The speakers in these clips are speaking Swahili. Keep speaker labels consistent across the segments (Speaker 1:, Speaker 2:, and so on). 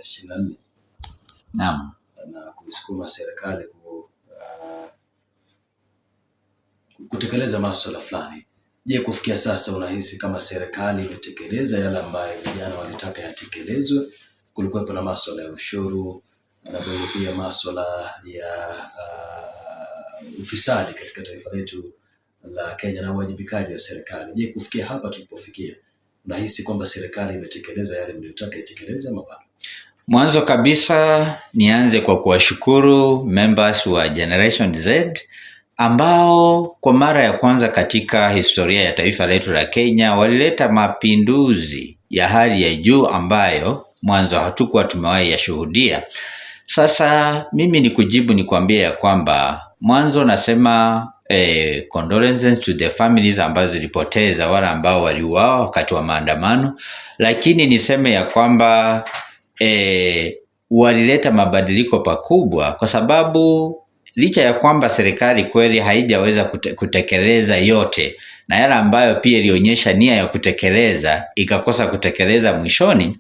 Speaker 1: 24
Speaker 2: Naam,
Speaker 1: na kuisukuma serikali kutekeleza masuala fulani. Je, kufikia sasa unahisi kama serikali imetekeleza yale ambayo vijana walitaka yatekelezwe? Kulikuwepo na masuala ya ushuru na pia masuala ya ufisadi katika taifa letu la Kenya na uwajibikaji wa serikali. Je, kufikia hapa tulipofikia, unahisi kwamba serikali imetekeleza yale mliyotaka itekeleze ama bado?
Speaker 2: Mwanzo kabisa nianze kwa kuwashukuru members wa Generation Z ambao kwa mara ya kwanza katika historia ya taifa letu la Kenya walileta mapinduzi ya hali ya juu ambayo mwanzo hatukuwa tumewahi yashuhudia. Sasa mimi nikwambie ya kwamba mwanzo nasema condolences to the families ambazo zilipoteza wale ambao waliuawa wakati wa maandamano, lakini niseme ya kwamba walileta mabadiliko pakubwa, kwa sababu licha ya kwamba serikali kweli haijaweza kutekeleza yote, na yale ambayo pia ilionyesha nia ya kutekeleza ikakosa kutekeleza mwishoni,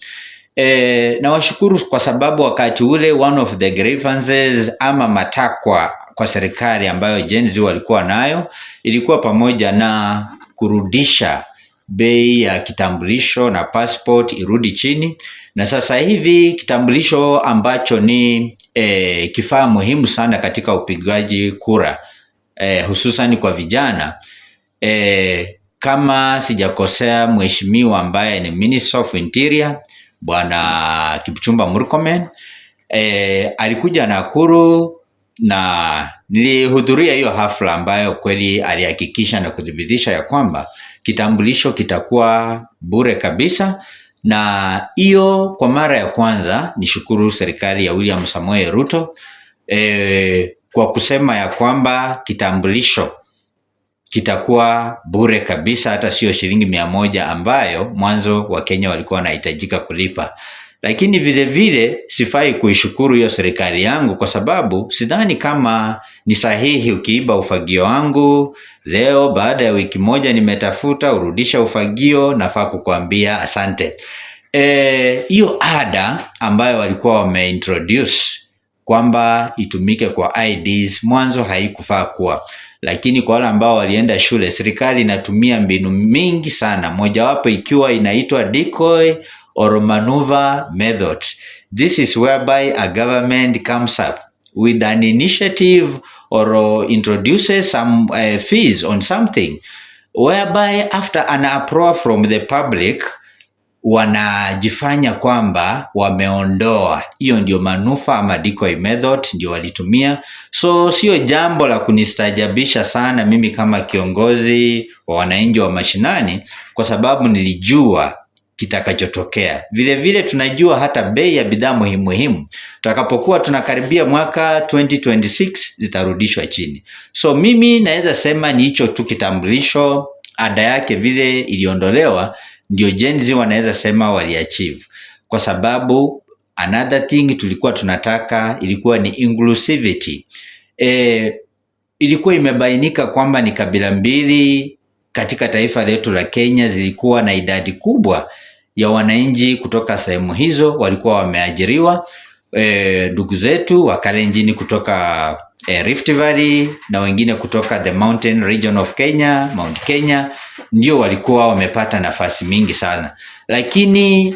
Speaker 2: na washukuru kwa sababu wakati ule one of the grievances ama matakwa kwa serikali ambayo Gen Z walikuwa nayo ilikuwa pamoja na kurudisha bei ya kitambulisho na passport irudi chini. Na sasa hivi kitambulisho ambacho ni kifaa muhimu sana katika upigaji kura, hususan kwa vijana, kama sijakosea, mheshimiwa ambaye ni Minister of Interior Bwana Kipchumba Murkomen alikuja Nakuru na nilihudhuria hiyo hafla ambayo kweli alihakikisha na kudhibitisha ya kwamba kitambulisho kitakuwa bure kabisa. Na hiyo kwa mara ya kwanza nishukuru serikali ya William Samoei Ruto kwa kusema ya kwamba kitambulisho kitakuwa bure kabisa, hata sio shilingi 100 ambayo mwanzo wa Kenya walikuwa wanahitajika kulipa. Lakini vile vile sifai kuishukuru hiyo serikali yangu, kwa sababu sidhani kama ni sahihi ukiiba ufagio wangu leo, baada ya wiki moja nimetafuta urudisha ufagio, nafaa kukuambia asante. Hiyo ada ambayo walikuwa wameintroduce kwamba itumike kwa IDs mwanzo haikufaa kuwa, lakini kwa wale ambao walienda shule, serikali inatumia mbinu mingi sana, mojawapo ikiwa inaitwa decoy or maneuver method. This is whereby a government comes up with an initiative or introduces some fees on something, whereby after an approval from the public wanajifanya kwamba wameondoa. Hiyo ndio maneuver ama decoy method ndio walitumia. So sio jambo la kunistajabisha sana mimi kama kiongozi wa wananchi wa mashinani, kwa sababu nilijua kitakachotokea. Vile vile tunajua hata bei ya bidhaa muhimu tutakapokuwa tunakaribia mwaka 2026 zitarudishwa chini. So mimi naweza sema ni hicho tu kitambulisho, ada yake vile iliondolewa, ndio Gen Z wanaweza sema waliachieve, kwa sababu another thing tulikuwa tunataka ilikuwa ni inclusivity. Ilikuwa imebainika kwamba ni kabila mbili katika taifa letu la Kenya zilikuwa na idadi kubwa ya wananchi kutoka sehemu hizo walikuwa wameajiriwa. Ndugu zetu wa Kalenjin kutoka Rift Valley na wengine kutoka the mountain region of Kenya, Mount Kenya, ndio walikuwa wamepata nafasi mingi sana. Lakini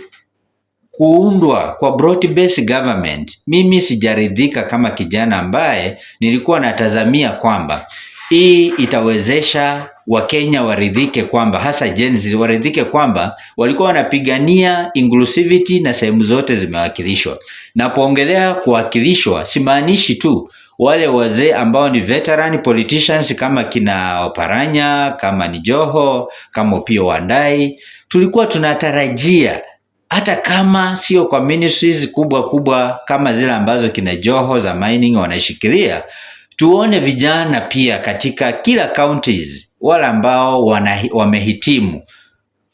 Speaker 2: kuundwa kwa broad based government, mimi sijaridhika kama kijana ambaye nilikuwa natazamia kwamba hii itawezesha Wakenya waridhike, kwamba hasa Gen Z waridhike kwamba walikuwa wanapigania inclusivity na sehemu zote zimewakilishwa. Napoongelea kuwakilishwa simaanishi tu wale wazee ambao ni veteran politicians kama kina Oparanya, kama ni Joho, kama Opiyo Wandayi. Tulikuwa tunatarajia hata kama sio kwa ministries kubwa kama zile ambazo kina Joho za mining wanashikilia, tuone vijana pia katika kila counties, wale ambao wamehitimu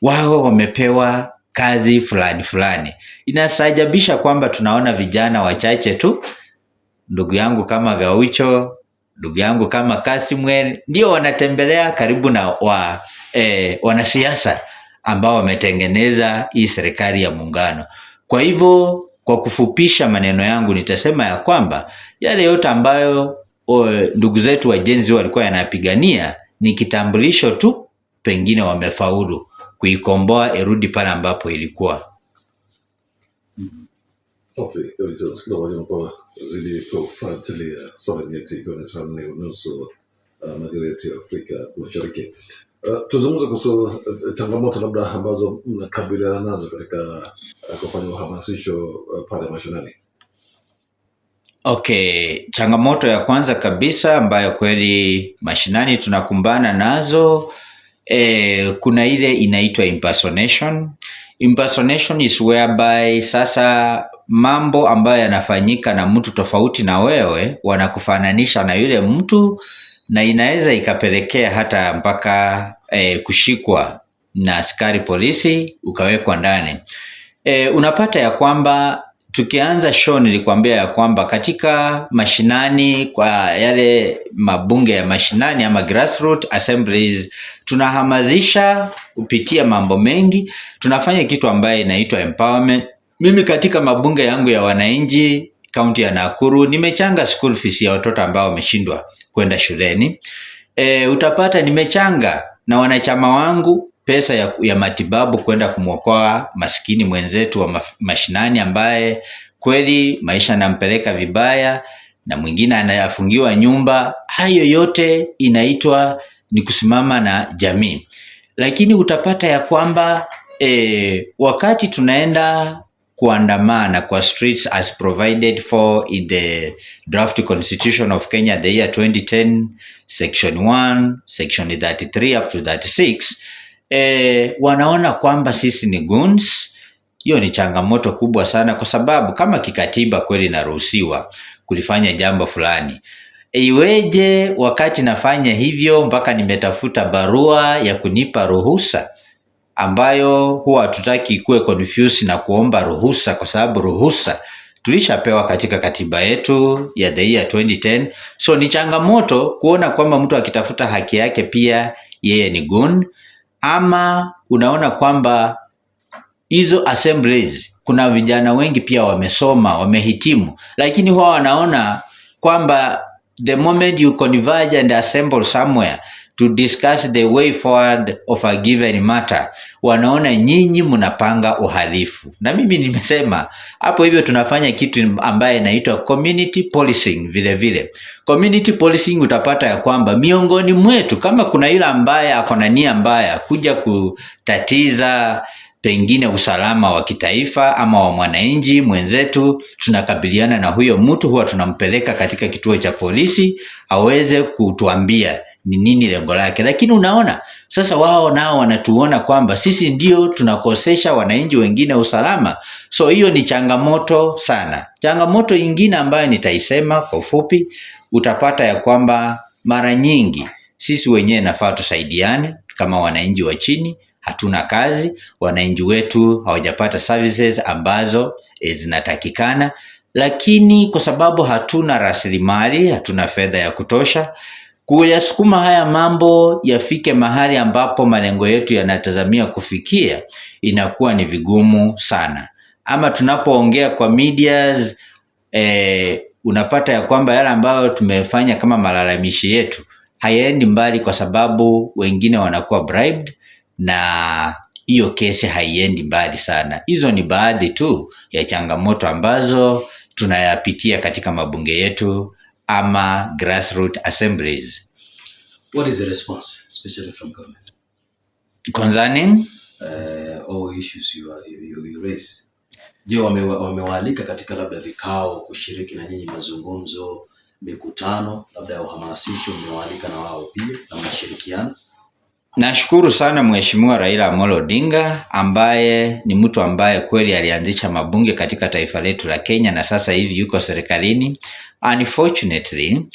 Speaker 2: wao wamepewa kazi fulani. Inasajabisha kwamba tunaona vijana wachache tu, ndugu yangu kama Gaucho, ndugu yangu kama Kasimwe, ndio wanatembelea karibu na wanasiasa ambao wametengeneza hii serikali ya muungano. Kwa hivyo kwa kufupisha maneno yangu nitasema ya kwamba yale yote ambayo ndugu zetu wa Gen Z walikuwa yanapigania ni kitambulisho tu, pengine wamefaulu kuikomboa irudi pale ambapo ilikuwa.
Speaker 3: Safi, nasikia wanakuwa zidi kufuatilia swala nyeti kwenye sehemu nusu majira yetu ya Afrika Mashariki. Tuzungumze kuhusu changamoto labda ambazo mnakabiliana nazo katika kufanya uhamasisho pale mashinani.
Speaker 2: Okay, changamoto ya kwanza kabisa ambayo kweli mashinani tunakumbana nazo kuna ile inaitwa impersonation. Impersonation is whereby sasa mambo ambayo yanafanyika na mtu tofauti na wewe wanakufananisha na yule mtu, na inaweza ikapelekea hata mpaka kushikwa na askari polisi ukawekwa ndani. Unapata ya kwamba tukianza show nilikwambia ya kwamba katika mashinani, kwa yale mabunge ya mashinani ama grassroots assemblies, tunahamasisha kupitia mambo mengi. Tunafanya kitu ambaye inaitwa empowerment. Mimi katika mabunge yangu ya wananchi kaunti ya Nakuru nimechanga school fees ya watoto ambao wameshindwa kwenda shuleni. Utapata nimechanga na wanachama wangu pesa ya matibabu kwenda kumwokoa maskini mwenzetu wa mashinani ambaye kweli maisha yanampeleka vibaya, na mwingine anayafungiwa nyumba. Hayo yote inaitwa ni kusimama na jamii. Lakini utapata ya kwamba wakati tunaenda kuandamana kwa streets as provided for in the draft constitution of Kenya the year 2010 section 1 section 33 up to 36, wanaona kwamba sisi ni goons. Hiyo ni changamoto kubwa sana, kwa sababu kama kikatiba kweli naruhusiwa kulifanya jambo fulani, iweje wakati nafanya hivyo mpaka nimetafuta barua ya kunipa ruhusa, ambayo huwa hatutaki ikuwe confused na kuomba ruhusa, kwa sababu ruhusa tulishapewa katika katiba yetu ya the year 2010. So ni changamoto kuona kwamba mtu akitafuta haki yake pia yeye ni goon. Ama unaona kwamba hizo assemblies kuna vijana wengi pia wamesoma, wamehitimu, lakini huwa wanaona kwamba the moment you converge and assemble somewhere to discuss the way forward of a given matter, wanaona nyinyi mnapanga uhalifu. Na mimi nimesema hapo hivyo tunafanya kitu ambaye inaitwa community policing. Vile vile community policing, utapata ya kwamba miongoni mwetu kama kuna yule ambaye ako na nia mbaya kuja kutatiza pengine usalama wa kitaifa ama wa mwananchi mwenzetu, tunakabiliana na huyo mtu, huwa tunampeleka katika kituo cha polisi aweze kutuambia ni nini lengo lake. Lakini unaona sasa wao nao wanatuona kwamba sisi ndio tunakosesha wananchi wengine usalama. So hiyo ni changamoto sana. Changamoto nyingine ambayo nitaisema kwa ufupi, utapata ya kwamba mara nyingi sisi wenyewe nafaa tusaidiane kama wananchi wa chini. Hatuna kazi, wananchi wetu hawajapata services ambazo zinatakikana, lakini kwa sababu hatuna rasilimali, hatuna fedha ya kutosha kuyasukuma haya mambo yafike mahali ambapo malengo yetu yanatazamia kufikia, inakuwa ni vigumu sana. Ama tunapoongea kwa medias, unapata ya kwamba yale ambayo tumefanya kama malalamishi yetu hayaendi mbali, kwa sababu wengine wanakuwa bribed na hiyo kesi haiendi mbali sana. Hizo ni baadhi tu ya changamoto ambazo tunayapitia katika mabunge yetu ama grassroots assemblies.
Speaker 1: What is the response, especially from government,
Speaker 2: concerning
Speaker 1: all issues you raise? Je, wamewaalika katika labda vikao kushiriki na nyinyi mazungumzo, mikutano labda ya uhamasisho, mmewaalika na wao pia na mnashirikiana?
Speaker 2: Nashukuru sana Mheshimiwa Raila Amolo Odinga ambaye ni mtu ambaye kweli alianzisha mabunge katika taifa letu la Kenya na sasa hivi yuko serikalini. Unfortunately,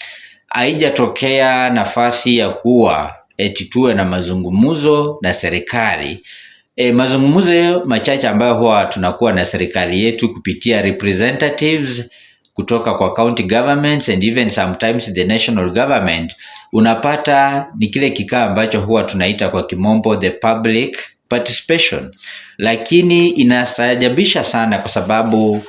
Speaker 2: haijatokea nafasi ya kuwa eti tuwe na mazungumzo na serikali. Mazungumzo machache ambayo huwa tunakuwa na serikali yetu kupitia representatives kutoka kwa county governments and even sometimes the national government, unapata ni kile kikao ambacho huwa tunaita kwa kimombo the public participation. Lakini inastaajabisha sana kwa sababu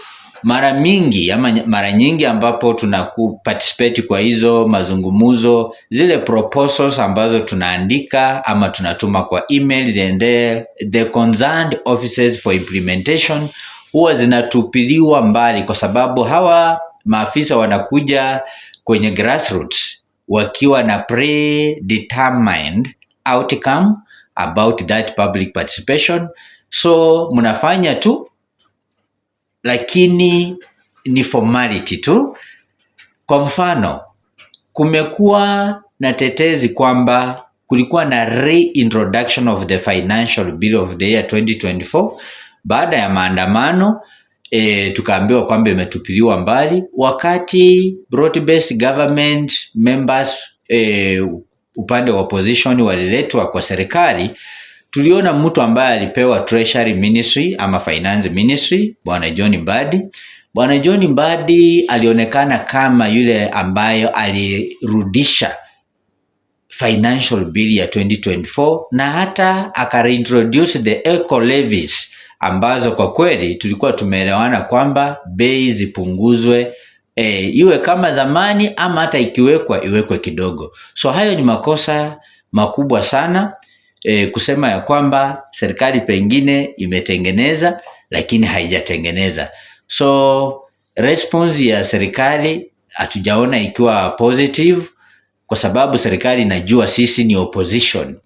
Speaker 2: mara nyingi ambapo tunakuparticipate kwa hizo mazungumuzo, zile proposals ambazo tunaandika ama tunatuma kwa email ziende the concerned offices for implementation, huwa zinatupiliwa mbali kwa sababu hawa maafisa wanakuja kwenye grassroots wakiwa na predetermined outcome about that public participation. So mnafanya tu lakini ni formality tu. Kwa mfano, kumekuwa na tetezi kwamba kulikuwa na reintroduction of the financial bill of the year 2024 baada ya maandamano. Tukaambiwa kwamba imetupiliwa mbali, wakati broad based government members upande wa opposition waliletwa kwa serikali. Tuliona mtu ambaye alipewa treasury ministry ama finance ministry, Bwana John Mbadi. Bwana John Mbadi alionekana kama yule ambayo alirudisha financial bill ya 2024 na hata akareintroduce the eco levies ambazo kwa kweli tulikuwa tumeelewana kwamba bei zipunguzwe, iwe kama zamani ama hata iwekwe kidogo. So hayo ni makosa makubwa sana. Kusema ya kwamba serikali pengine imetengeneza lakini haijatengeneza. So response ya serikali hatujaona ikiwa positive, kwa sababu serikali inajua sisi ni opposition.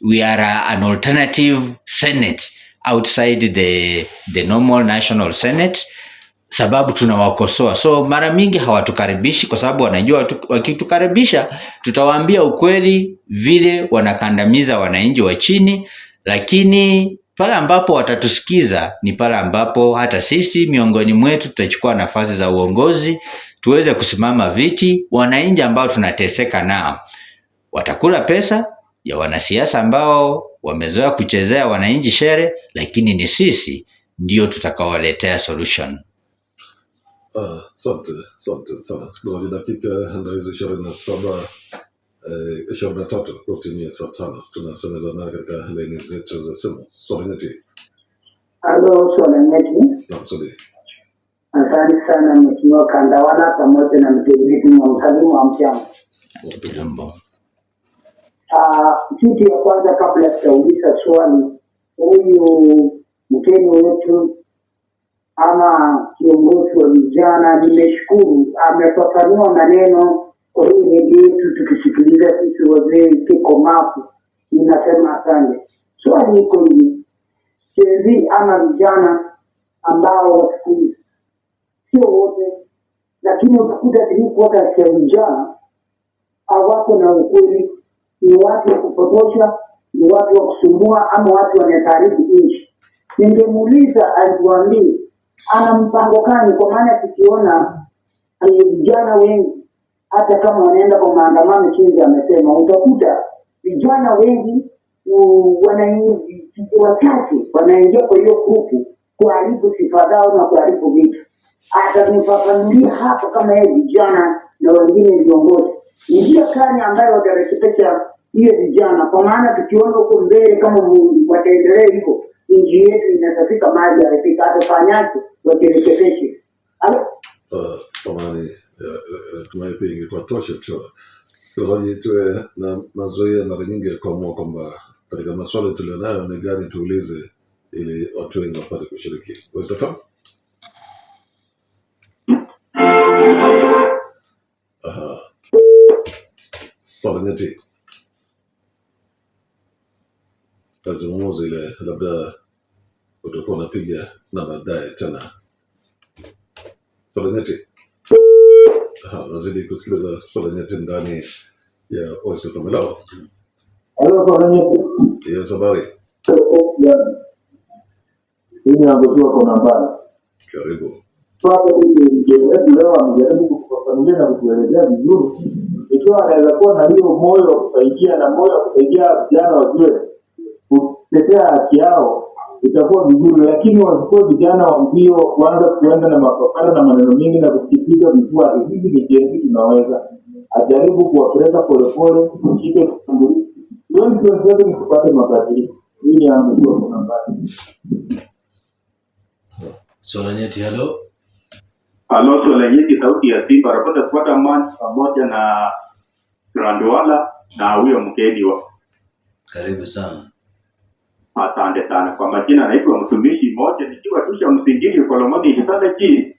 Speaker 2: We are an alternative senate outside the normal national senate, sababu tunawakosoa. So mara mingi hawatukaribishi kwa sababu wanajua wakitukaribisha tutawaambia ukweli vile wanakandamiza wananchi wa chini, lakini pale ambapo watatusikiza ni pale ambapo hata sisi miongoni mwetu tutachukua nafasi za uongozi, tuweze kusimama viti. Wananchi ambao tunateseka nao watakula pesa ya wanasiasa ambao wamezoea kuchezea wananchi shere, lakini ni sisi ndio tutakaowaletea solution.
Speaker 3: Asante sana. Sikilizaji, dakika ndio hizo 23 kutimia saa 5. Tunasemezana katika laini zetu za simu. Solengeti.
Speaker 4: Halo, Solengeti.
Speaker 3: Naam, Solengeti.
Speaker 4: Asante sana Mheshimiwa Kandawala pamoja na mtendaji wa mkalimu wa mchango. Kitu ya kwanza kabla sijauliza swali, huyu mkeni wetu ama kiongozi wa vijana, nimeshukuru amefafanua maneno kwa hii redio yetu, tukisikiliza sisi wazee kikomafu. Ninasema asante. Swali iko hivi, jenzi ama vijana ambao wasikiliza, sio wote, lakini utakuta 3/4 ya vijana hawako na ukweli, ni watu wa kupotosha, ni watu wa kusumbua, ama watu wanataribu nchi. Ningemuuliza atuambie ana mpango gani, kwa maana tukiona vijana wengi hata kama wanaenda kwa maandamano chinzi amesema, utakuta vijana wengi wachache wanaingia kwa hiyo grupu kuharibu sifa zao na kuharibu vitu. Atanifafanulia hapo kama yeye vijana na wengine viongozi ni njia gani ambayo watarekebisha hiyo vijana, kwa maana tukiona huko mbele kama wataendelea hivyo nchi yetu inatafika mahali harifika, atafanyaje wakirekebishe.
Speaker 3: Samahani, tumepingi kwa tosha tu. Sikilizaji, tuwe na mazoea mara nyingi ya kuamua kwamba katika maswali tulionayo ni gani tuulize ili watu wengi wapate kushiriki. Mustafa? Solengeti. Kazungumuza ile labda utakuwa unapiga na baadaye tena. Solengeti. Nazidi kusikiliza Solengeti ndani ya Voice of Melao.
Speaker 4: Hello Solengeti.
Speaker 3: Yes, habari.
Speaker 4: Mimi naambiwa kuna mbali.
Speaker 3: Karibu.
Speaker 4: Sasa hivi leo amejaribu kufafanulia na kutuelezea vizuri. Ikiwa anaweza kuwa na hiyo moyo wa kusaidia na moyo wa kusaidia vijana wajue kutetea haki yao, itakuwa vizuri, lakini wasikuwe vijana wa mbio kuanza kuenda na mapapara na maneno mengi na kukipiga vifua. Hivi ni jinsi tunaweza ajaribu kuwapeleka polepole, kushike kufungulia. Ndio ni kupata mabadiliko. Hii yangu kwa mbali.
Speaker 1: Solengeti, hello.
Speaker 5: Aloso Lenyeti, sauti ya Simba, rapata kupata man pamoja na Grandwala na huyo mgeni wa.
Speaker 1: Karibu sana.
Speaker 5: Asante sana. Kwa majina naitwa mtumishi mmoja nikiwa tusha msingiri Kolomoni Isadaji.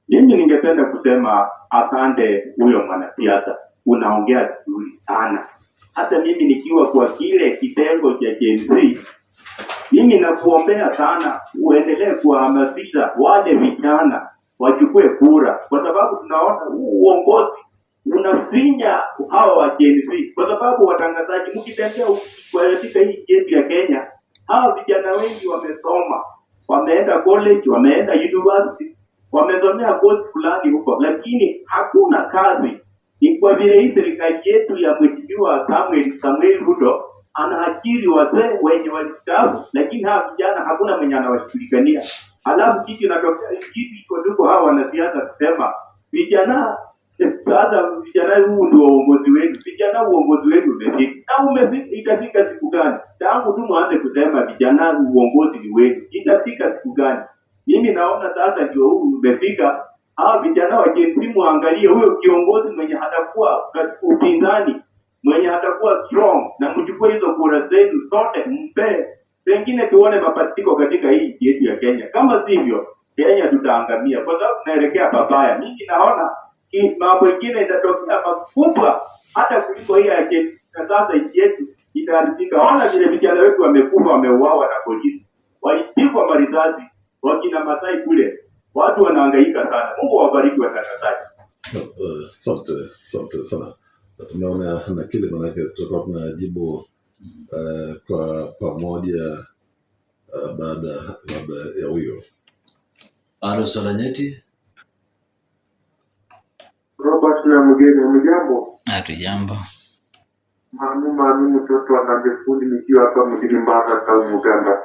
Speaker 5: Mimi ningependa kusema asante huyo mwanasiasa. Unaongea vizuri sana. Hata mimi nikiwa kwa kile kitengo cha KMC, mimi nakuombea sana uendelee kuhamasisha wale vijana wachukue kura, kwa sababu tunaona uongozi unafinya hawa wa KMC, kwa sababu watangazaji mkitembea katika hii nchi ya Kenya, hawa vijana wengi wamesoma, wameenda college, wameenda university, wamesomea course fulani huko, lakini hakuna kazi. Ni kwa vile hii serikali yetu ya Mheshimiwa Samuel Ruto anaajiri wazee wenye wastaafu, lakini hawa vijana hakuna mwenye anawashughulikia. Alafu kitu inatokea kitu iko hawa wanasiasa kusema vijana sasa, vijana huu ndio uongozi wetu, vijana uongozi wetu umefika. Na umefika, itafika siku gani? Tangu tu mwanze kusema vijana uongozi ni wetu, itafika siku gani? Mimi naona sasa ndio huu umefika. Hawa vijana wa KMC muangalie huyo kiongozi mwenye hatakuwa upinzani, mwenye hatakuwa strong, na mchukue hizo kura zenu zote mpe. Pengine tuone mabadiliko katika hii nchi yetu ya Kenya. Kama sivyo, Kenya tutaangamia kwa sababu tunaelekea babaya. Mimi naona mambo mengine itatokea makubwa hata kuliko hii ya Kenya. Sasa nchi yetu itaharibika. Ona vile vijana wetu wamekufa, wameuawa na polisi, walipigwa marisasi, wakina Masai kule. Watu wanahangaika sana. Mungu awabariki watangazaji.
Speaker 3: Asante sana. Tumeona na kile manake tutakuwa tunajibu kwa pamoja baada ya huyo.
Speaker 1: Aloso Lenyeti.
Speaker 6: Robert na mgeni mjambo.
Speaker 2: Hatujambo.
Speaker 6: Mami mtoto anajifundi nikiwa hapa mjini Mbagala kwa Uganda.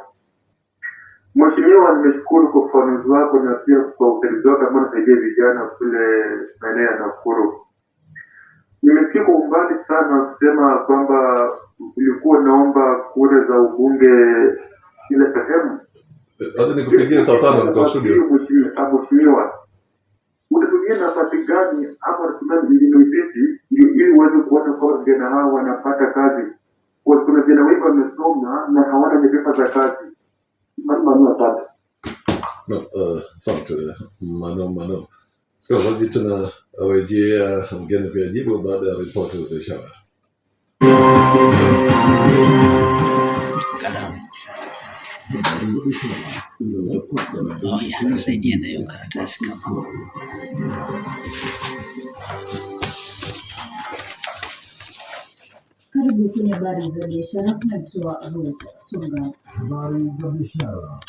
Speaker 6: Mheshimiwa, nimeshukuru kwa ufafanuzi wako na pia kwa usaidizi wako ambao unasaidia vijana kule maeneo ya Nakuru. Nimesikia kwa umbali sana kusema kwamba ulikuwa unaomba kura za ubunge ile sehemu.
Speaker 3: Hata nikupigie saa 5 kwa studio.
Speaker 6: Mheshimiwa, unatumia nafasi gani ama unatumia mbinu zipi ili uweze kuona kwa vijana hao wanapata kazi? Kwa kuna vijana wengi wamesoma na hawana nyaraka za kazi.
Speaker 3: Asante Mano. Sasa tunarejea mgeni kuyajibu baada ya ripoti za biashara.
Speaker 2: Kalamu. Saidia na hiyo karatasi kama.
Speaker 7: Karibu kwenye habari za biashara. Naitwa Ruth Songa.
Speaker 8: Habari za biashara.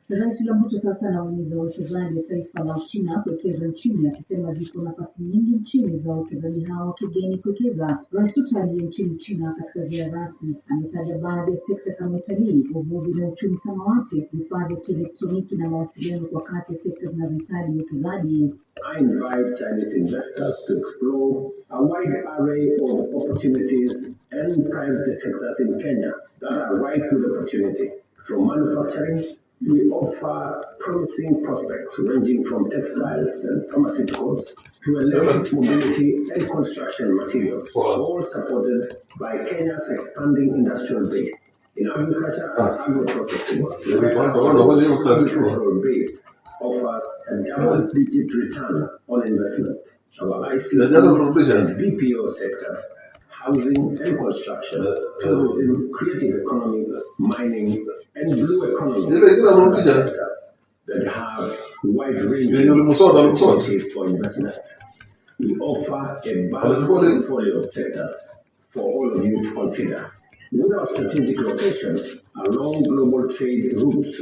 Speaker 7: Rais William Ruto sasa anawahimiza wawekezaji wa taifa la Uchina kuwekeza nchini, akisema ziko nafasi nyingi nchini za wawekezaji hao wa kigeni kuwekeza. Rais Ruto aliye nchini China katika ziara rasmi ametaja baadhi ya sekta kama utalii, uvuvi na uchumi samawati, vifaa vya kielektroniki na mawasiliano kwa kati ya sekta zinazohitaji uwekezaji.
Speaker 8: I invite Chinese investors to explore a wide array of opportunities and private sectors in Kenya that are ripe with opportunity. From manufacturing, we offer promising prospects ranging from textiles and pharmaceuticals to electric mobility and construction materials, all supported by Kenya's expanding industrial base. In agriculture and agro-processing, the federal base offers a double-digit return on investment. Our ICT and BPO sector, housing and construction, tourism, creative economy, mining, and blue economy sectors that have wide range of opportunities for investment. We offer a balanced portfolio of sectors for all of you to consider. With our strategic location along global trade routes,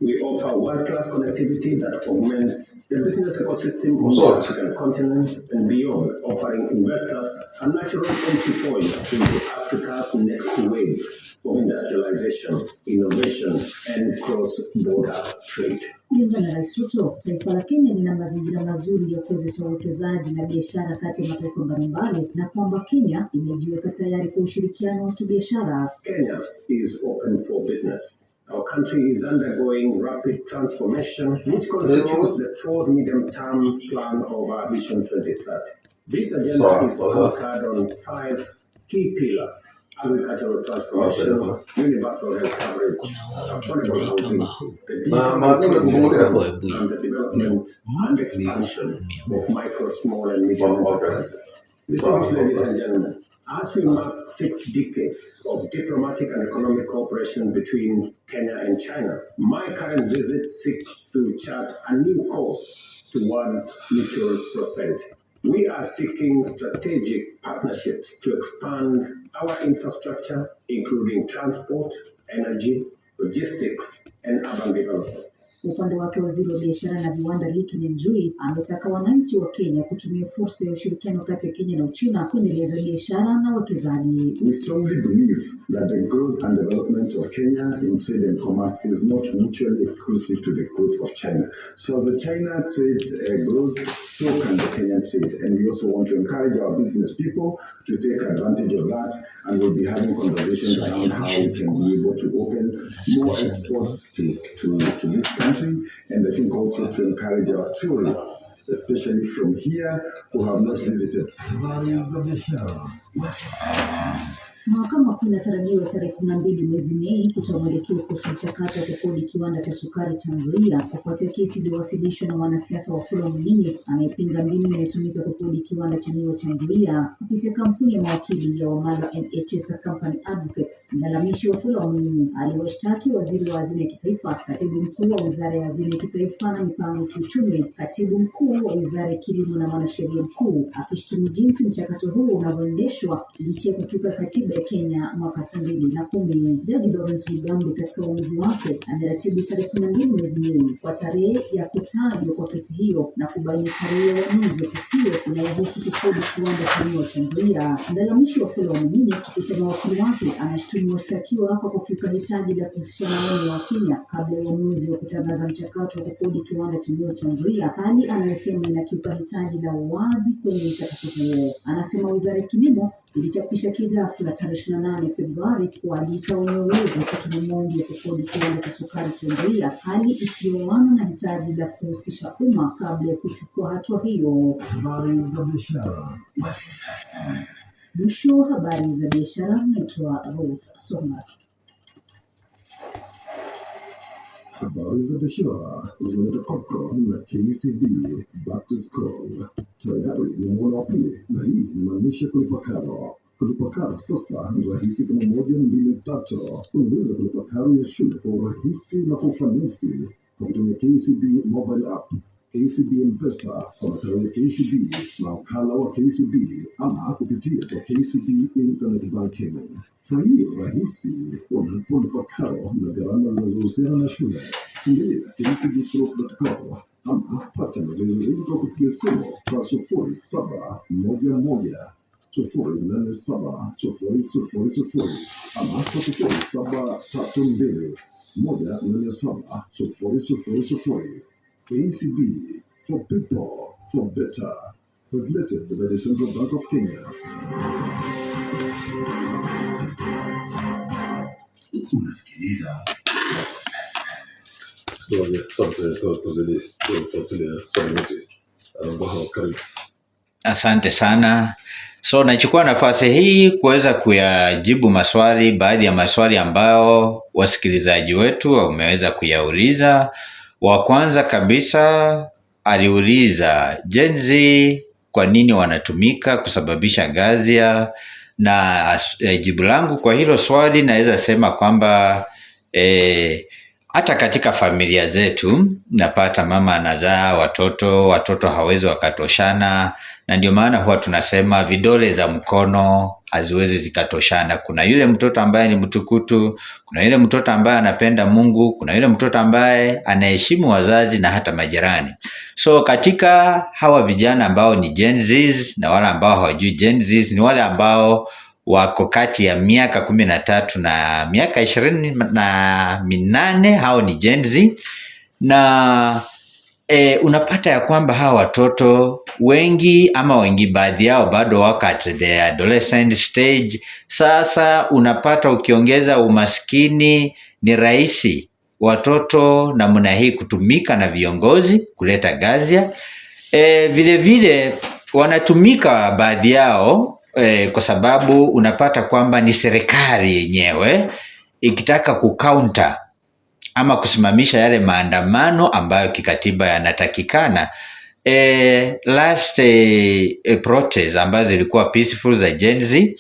Speaker 8: we offer world-class connectivity that augments the business ecosystem on the African continent and beyond, offering investors a natural entry point into Africa's next wave of industrialization, innovation, and cross-border trade.
Speaker 7: Kulingana na Rais Ruto, taifa la Kenya lina mazingira mazuri ya kuwezesha uwekezaji na biashara kati ya mataifa mbalimbali, na kwamba Kenya imejiweka tayari kwa ushirikiano wa kibiashara.
Speaker 8: Kenya is open for business Our country is undergoing rapid transformation, which constitutes the fourth medium-term plan of our Vision 2030. This agenda is anchored on 5 key pillars: agricultural transformation, universal health coverage, affordable housing, the digitalization, and the development and expansion of micro, small, and medium enterprises. Distinguished ladies and gentlemen, as we mark 6 decades of diplomatic and economic cooperation between Kenya and China, my current visit seeks to chart a new course towards mutual prosperity. We are seeking strategic partnerships to expand our infrastructure, including transport, energy, logistics, and urban development.
Speaker 7: Upande wake waziri wa biashara na viwanda Lee Kinyanjui ametaka wananchi wa Kenya kutumia fursa ya ushirikiano kati ya Kenya na Uchina kuendeleza biashara na uwekezaji.
Speaker 9: We strongly believe that the growth and development of Kenya in trade and commerce is not mutually exclusive to the growth of China. So as the China trade grows, so can the Kenyan trade. And we also want to encourage our business people to take advantage of that, and we'll be having conversations around how we can be able to open more exports to this country, and I think also to encourage our tourists, especially from here, who have not visited.
Speaker 7: Mahakama Kuu inatarajiwa tarehe 12 mwezi Mei kutoa mwelekeo kuhusu mchakato wa kukodi kiwanda cha sukari cha Nzoia kufuatia kesi iliyowasilishwa na wanasiasa wa Fula Mwinyi anayepinga mbinu inayotumika kukodi kiwanda cha miwa cha Nzoia kupitia kampuni ya mawakili ya Wamalwa NHS Company Advocates. Mlalamishi wa Fula Mwinyi aliwashtaki waziri wa hazina ya kitaifa, katibu mkuu wa wizara ya hazina ya kitaifa na mipango ya kiuchumi, katibu mkuu wa wizara ya kilimo na mwanasheria mkuu, akishutumu jinsi mchakato huo unavyoendeshwa licha ya kukiuka katiba ya Kenya mwaka 2010. Jaji Lawrence Mugambi katika uamuzi wake ameratibu tarehe 12 mwezi Mei kwa tarehe ya kutajwa kwa kesi hiyo na kubaini tarehe ya uamuzi wa kesi hiyo inayohusu kukodi kiwanda cha miwa cha Nzoia. Mlalamishi wa Fula Mwinyi kupitia mawakili wake anashutumu washtakiwa kwa kukiuka hitaji la kuhusisha maoni wa Kenya kabla ya uamuzi wa kutangaza mchakato wa kukodi kiwanda cha miwa cha Nzoia, hali anayosema inakiuka hitaji la wazi kwenye mchakato huo. Anasema wizara ya kilimo ilichapisha kighafla tarehe 28 Februari kualika wenye uwezo kutumia maombi ya kukodi kiwanda cha sukari cha Nzoia, hali isiyoana na hitaji la kuhusisha umma kabla ya kuchukua hatua hiyo.
Speaker 9: Habari za biashara.
Speaker 7: Mwisho wa habari za biashara, naitwa Ruth Soma.
Speaker 9: Habari za biashara zimeletwa kwako na KCB Back to School. Tayari ni mwana wa pili, na hii inamaanisha kulipa karo. Kulipa karo sasa ni rahisi kama 1, 2, 3. Unaweza kulipa karo ya shule kwa urahisi na kwa ufanisi kwa kutumia KCB mobile app, KCB M-Pesa kwa matawi ya KCB na wakala wa KCB, ama kupitia kwa KCB Internet Banking. Furahia rahisi unapolipa karo na gharama zinazohusiana na shule. Tembelea kcbgroup.com ama pata maelezo zaidi kwa kupiga simu kwa 0711 087 000 ama kwa 0732 187 000. KCB, for people, for better. Regulated by the Central Bank of Kenya. Unasikiliza.
Speaker 3: Asante kwa kuzidi kufuatilia Salimiti. Karibu.
Speaker 2: Asante sana. So nachukua nafasi hii kuweza kuyajibu baadhi ya maswali ambayo wasikilizaji wetu wameweza kuyauliza. Wa kwanza kabisa aliuliza Gen Z kwa nini wanatumika kusababisha ghasia, na jibu langu kwa hilo swali naweza sema kwamba hata katika familia zetu napata mama anazaa watoto hawezi wakatoshana, na ndio maana huwa tunasema vidole za mkono haziwezi zikatoshana. Kuna yule mtoto ambaye ni mtukutu, kuna yule mtoto ambaye anapenda Mungu, kuna yule mtoto ambaye anaheshimu wazazi na hata majirani. So katika hawa vijana ambao ni Gen Z na wale ambao hawajui Gen Z, ni wale ambao wako kati ya miaka 13 na miaka 28, hao ni Gen Z. Na unapata ya kwamba hawa watoto wengi baadhi yao bado wako at the adolescent stage. Sasa unapata ukiongeza umaskini, ni rahisi watoto namna hii kutumika na viongozi kuleta ghasia. Vile vile wanatumika baadhi yao kwa sababu unapata kwamba ni serikali yenyewe ikitaka kucounter ama kusimamisha yale maandamano ambayo kikatiba yanatakikana. Last protest ambazo zilikuwa peaceful za Gen Z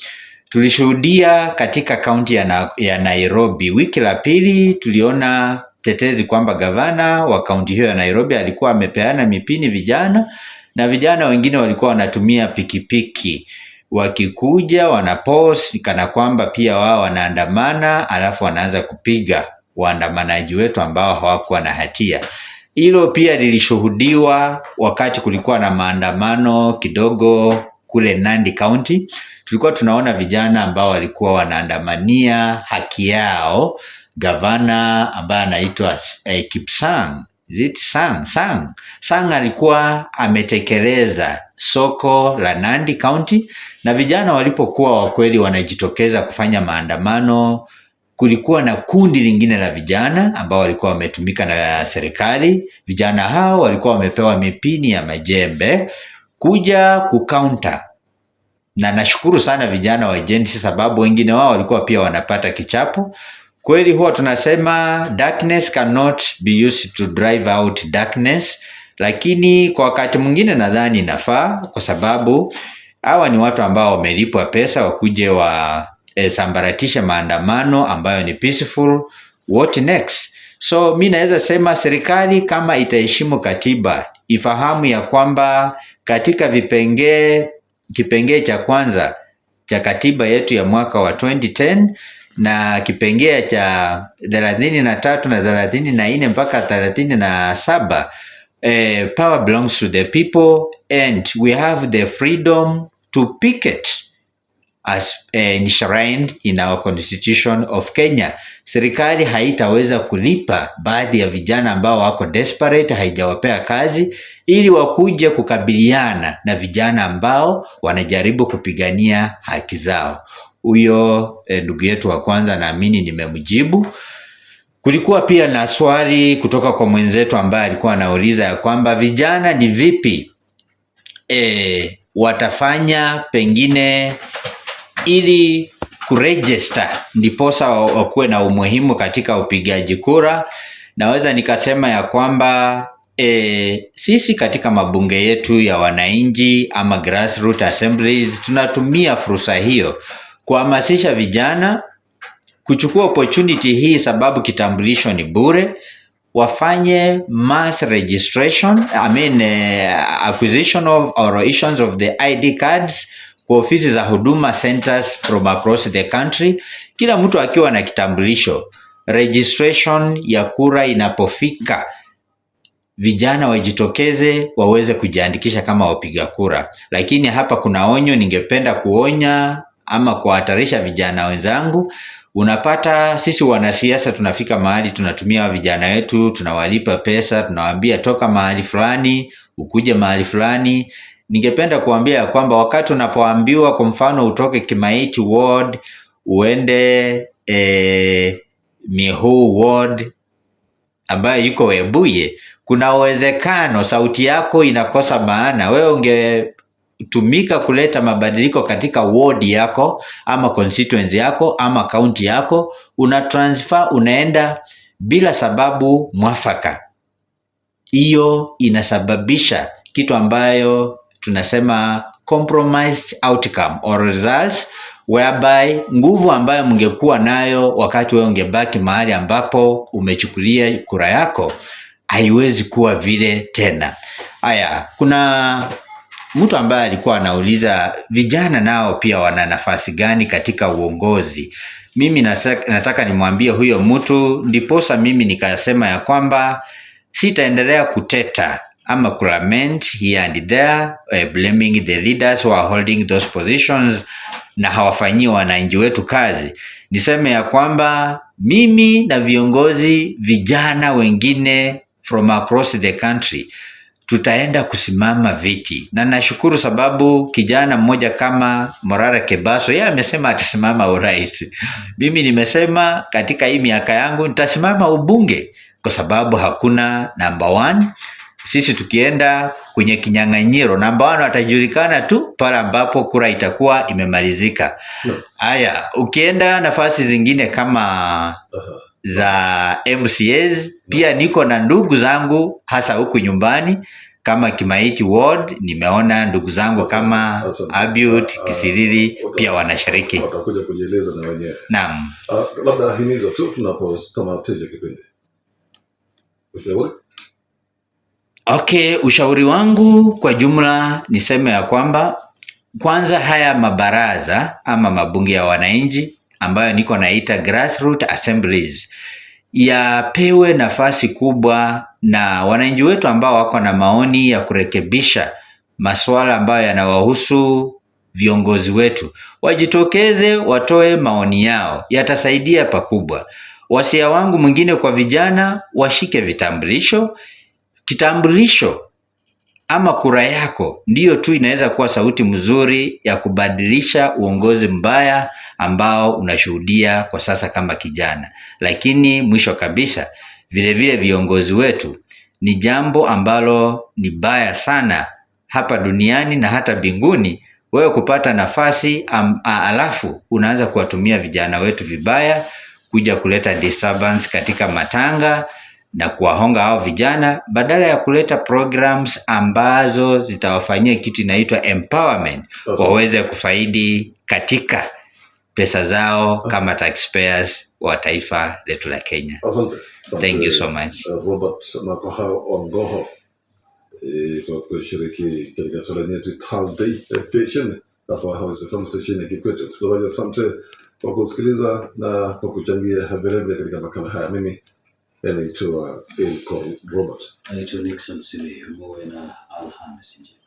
Speaker 2: tulishuhudia katika kaunti ya Nairobi. Wiki la pili tuliona tetezi kwamba gavana wa kaunti hiyo ya Nairobi alikuwa amepeana mipini vijana, na vijana wengine walikuwa wanatumia pikipiki, wakikuja wanapost kana kwamba pia wao wanaandamana, alafu wanaanza kupiga waandamanaji wetu ambao hawakuwa na hatia. Hilo pia lilishuhudiwa wakati kulikuwa na maandamano kidogo kule Nandi County. Tulikuwa tunaona vijana ambao walikuwa wanaandamania haki yao. Gavana ambaye anaitwa Kipsang, Sang alikuwa ametekeleza soko la Nandi County, na vijana walipokuwa wakweli wanajitokeza kufanya maandamano, kulikuwa na kundi lingine la vijana ambao walikuwa wametumika na serikali. Vijana hao walikuwa wamepewa mipini ya majembe kuja kucounter, na nashukuru sana vijana wa Gen Z sababu wengine wao walikuwa pia wanapata kichapo. Kweli huwa tunasema darkness cannot be used to drive out darkness, lakini kwa wakati mwingine nadhani inafaa, kwa sababu hawa ni watu ambao wamelipwa pesa wakuje sambaratisha maandamano ambayo ni peaceful. What next? So mimi naweza sema serikali kama itaheshimu katiba ifahamu ya kwamba katika kipengee cha kwanza cha katiba yetu ya mwaka wa 2010 na kipengee cha 33 na 34 mpaka 37, power belongs to the people and we have the freedom to picket as enshrined in our constitution of Kenya. Serikali haitaweza kulipa baadhi ya vijana ambao wako desperate, haijawapea kazi ili wakuje kukabiliana na vijana ambao wanajaribu kupigania haki zao. Huyo ndugu yetu wa kwanza naamini nimemjibu. Kulikuwa pia na swali kutoka kwa mwenzetu ambaye alikuwa anauliza ya kwamba vijana ni vipi watafanya pengine ili kuregister ndiposa wakuwe na umuhimu katika upigaji kura. Naweza nikasema ya kwamba sisi katika mabunge yetu ya wananchi ama grassroots assemblies tunatumia fursa hiyo kuhamasisha vijana kuchukua opportunity hii, sababu kitambulisho ni bure. Wafanye mass registration, acquisition of or issuance of the ID cards kwa ofisi za huduma centers from across the country. Kila mtu akiwa na kitambulisho, registration ya kura inapofika, vijana wajitokeze waweze kujiandikisha kama wapiga kura. Lakini hapa kuna onyo, ningependa kuonya ama kuhatarisha vijana wenzangu. Unapata sisi wanasiasa tunafika mahali tunatumia vijana wetu, tunawalipa pesa, tunawaambia toka mahali fulani ukuje mahali fulani. Ningependa kuambia kwamba wakati unapoambiwa kwa mfano utoke Kimaiti ward uende Mihu ward ambayo yuko Webuye, kuna uwezekano sauti yako inakosa maana. Wewe ungetumika kuleta mabadiliko katika ward yako ama constituency yako ama county yako, una transfer unaenda bila sababu mwafaka. Hiyo inasababisha kitu ambayo tunasema compromised outcome or results, whereby nguvu ambayo mngekuwa nayo wakati wewe ungebaki mahali ambapo umechukulia kura yako haiwezi kuwa vile tena. Haya, kuna mtu ambaye alikuwa anauliza vijana nao pia wana nafasi gani katika uongozi. Mimi nataka nimwambie huyo mtu, ndiposa mimi nikasema ya kwamba sitaendelea kuteta ama kulament here and there, blaming the leaders who are holding those positions na hawafanyii wananchi wetu kazi. Niseme ya kwamba mimi na viongozi vijana wengine from across the country, tutaenda kusimama viti, na nashukuru sababu kijana mmoja kama Morara Kebaso yeye amesema atasimama urais. Mimi nimesema katika hii miaka yangu nitasimama ubunge, kwa sababu hakuna number one. Sisi tukienda kwenye kinyang'anyiro, number one atajulikana tu pale ambapo kura itakuwa imemalizika. Haya, ukienda nafasi zingine kama za MCAs, pia niko na ndugu zangu hasa huku nyumbani kama Kimaiti Ward, nimeona ndugu zangu kama Abiut, Kisiriri pia wanashiriki.
Speaker 3: Watakuja kujieleza na wenyewe.
Speaker 2: Naam.
Speaker 3: Labda himizo tu tunapotamatisha kipindi. Ushauri?
Speaker 2: Okay, ushauri wangu kwa jumla niseme ya kwamba kwanza haya mabaraza ama mabunge ya wananchi ambayo niko naita grassroots assemblies yapewe nafasi kubwa na wananchi wetu ambao wako na maoni ya kurekebisha masuala ambayo yanawahusu viongozi wetu. Wajitokeze watoe maoni yao, yatasaidia pakubwa. Wasia wangu mwingine kwa vijana, washike vitambulisho. Kitambulisho ama kura yako ndiyo tu inaweza kuwa sauti mzuri ya kubadilisha uongozi mbaya ambao unashuhudia kwa sasa kama kijana. Lakini mwisho kabisa, vile viongozi wetu ni jambo ambalo ni baya sana hapa duniani na hata mbinguni, wewe kupata nafasi alafu unaanza kuwatumia vijana wetu vibaya, kuja kuleta disturbance katika matanga na kuwahonga hao vijana, badala ya kuleta programs ambazo zitawafanyia kitu inaitwa empowerment, waweze kufaidi katika pesa zao kama taxpayers wa taifa letu la Kenya.
Speaker 3: Asante.
Speaker 2: Thank you so much.
Speaker 3: Robert Nakohao Ongoho kwa kushiriki katika Swala Nyeti Thursday edition hapa House FM station ya Kikwete. Msikilizaji, asante kwa kusikiliza na kwa kuchangia vilevile katika makala haya. Mimi naitwa Elcon Robert.
Speaker 1: Naitwa Nixon Sili. Muwe na Alhamisi njema.